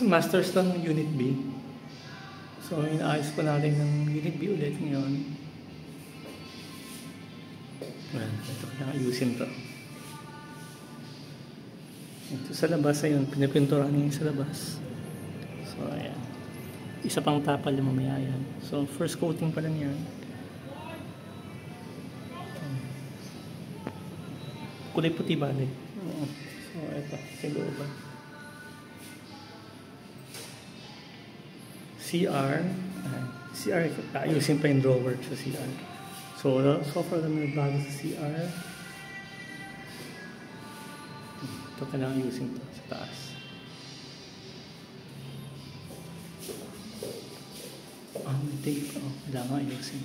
masters lang ng Unit B. So, inaayos pa natin ng Unit B ulit ngayon. Well, ito kailangan ayusin to. Ito sa labas, ayun, pinipinturahan niya sa labas. So, ayan. Isa pang tapal yung mamaya yan. So, first coating pa lang yan. Kulay puti bali. So, ito, sa looban. CR, ayusin pa yung drawer sa CR. So far kami nagbago sa CR. Ito kailangan ayusin to sa taas. May tape. Kailangan ayusin.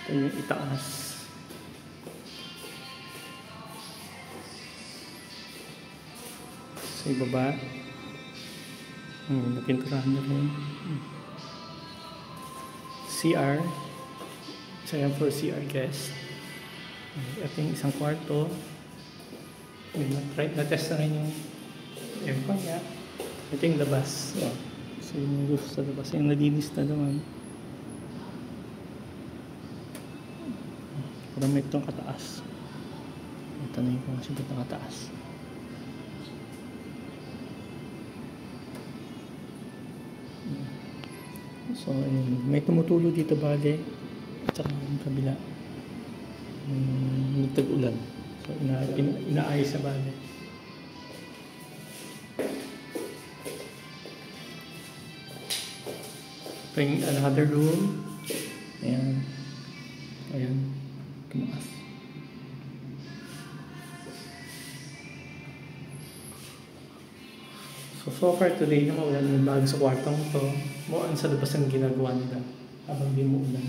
Ito yung itaas. Sa ibaba. Napinturahan nyo rin. CR. So yan for CR guest. Ito yung isang kwarto. Na-test na rin yung aircon niya. Ito yung labas. So yung roof sa labas. Yung nalinis na naman. Parang may itong kataas. Ito na yung pangasibat na kataas. So, may tumutulo dito bale at saka yung kabila nagtag-ulan. So, inaayos sa bale. Ito yung another room. Ayan. Ayan. Tumaas. So far today na maulan yung bago sa kwartong to. Muan sa labas ang ginagawa nila habang di mo ulan.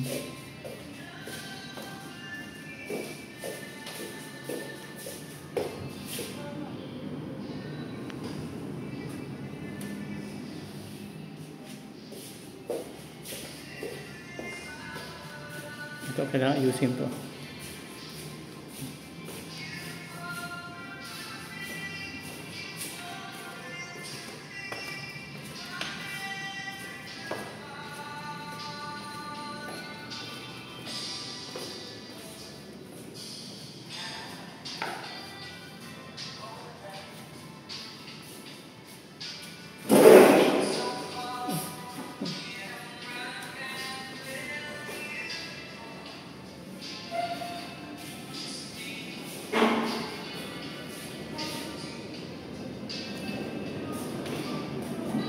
Ito kailangan ayusin to.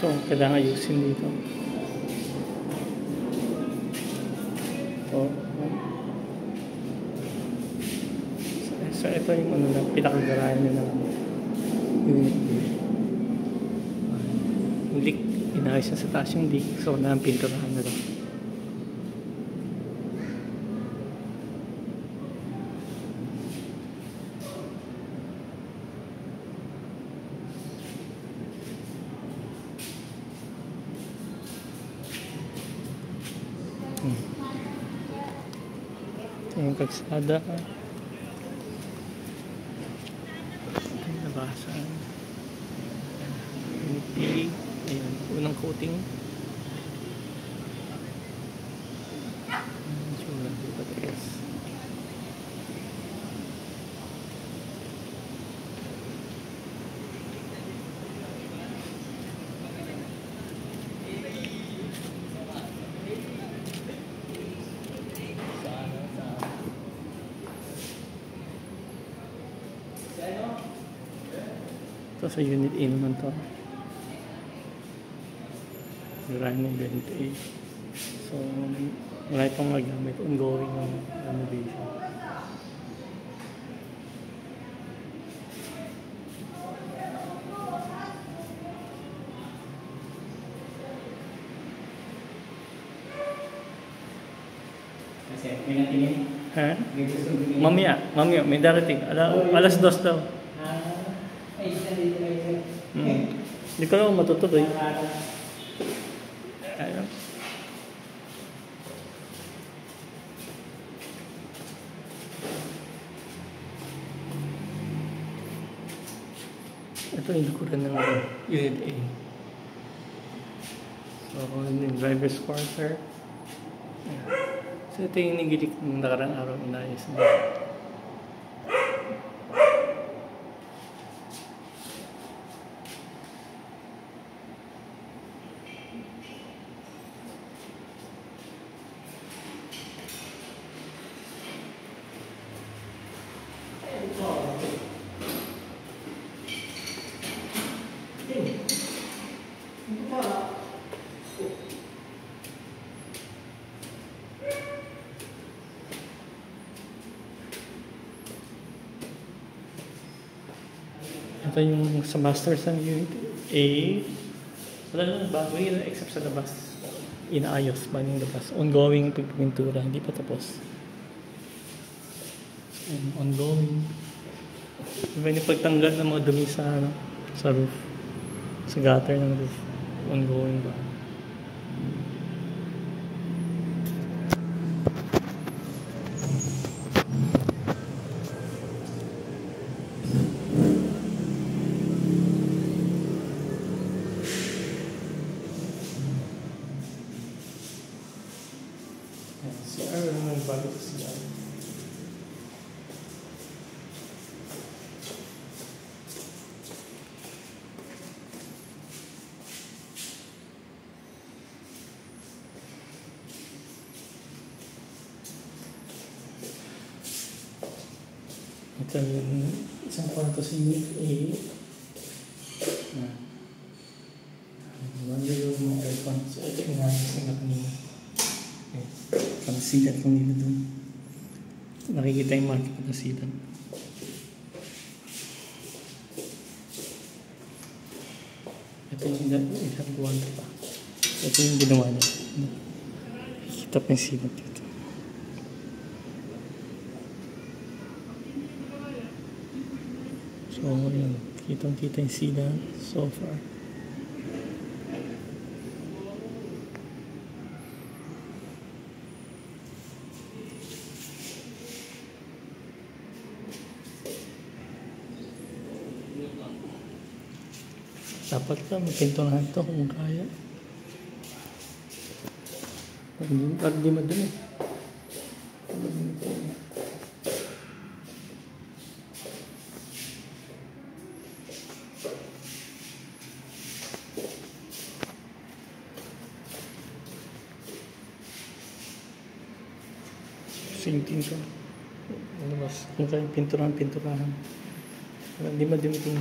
Ito, kailangan ayusin dito. So ito yung ano lang, pinakagarayan nila. Yung leak, inayos na sa taas yung leak. So, pinturahan na lang. Ito yung kalsada. Ito yung labasan. Ayan, unang coating. Ito sa Unit A naman to. Marami ng Unit A. So, wala itong magamit. Ongoing ng renovation. Kasi may natingin. Ha? Mamaya, may darating. Alas 2 daw. Hindi ko lang matutuloy. Ayun. Ito yung likuran ng Unit A. So, yung driver's quarter. Ayan. So, ito yung nigilik ng nakarang araw inayos na. Ito yung sa masters ng Unit A. Wala na bago yun except sa labas. Inaayos ba yung labas? Ongoing pagpintura, hindi pa tapos. And ongoing. Diba yung pagtanggal ng mga dumi sa, ano, sa roof. Sa gutter ng roof. Ongoing ba? CR naman bago sa CR. Ito yung isang kwarto sa Unit A. Wonder yung mga aircon. So ito yung nangis na kanina. Okay. Pag-silat ko nila doon. Nakikita yung market na silat. Ito yung isang buwan pa. Ito yung ginawa niya. Kita pa yung silat dito. So, yun. Kitang-kita yung silat so far. Dapat ka, may pintunahan ito kung kaya. Pag di madali. Sinting ko. Ano mas, kung kaya pinturahan. Hindi madimiting.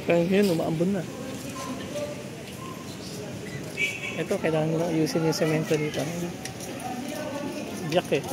Kaya yun, umaambon na. Ito, kailangan nyo lang ayusin yung semento dito. Jack eh.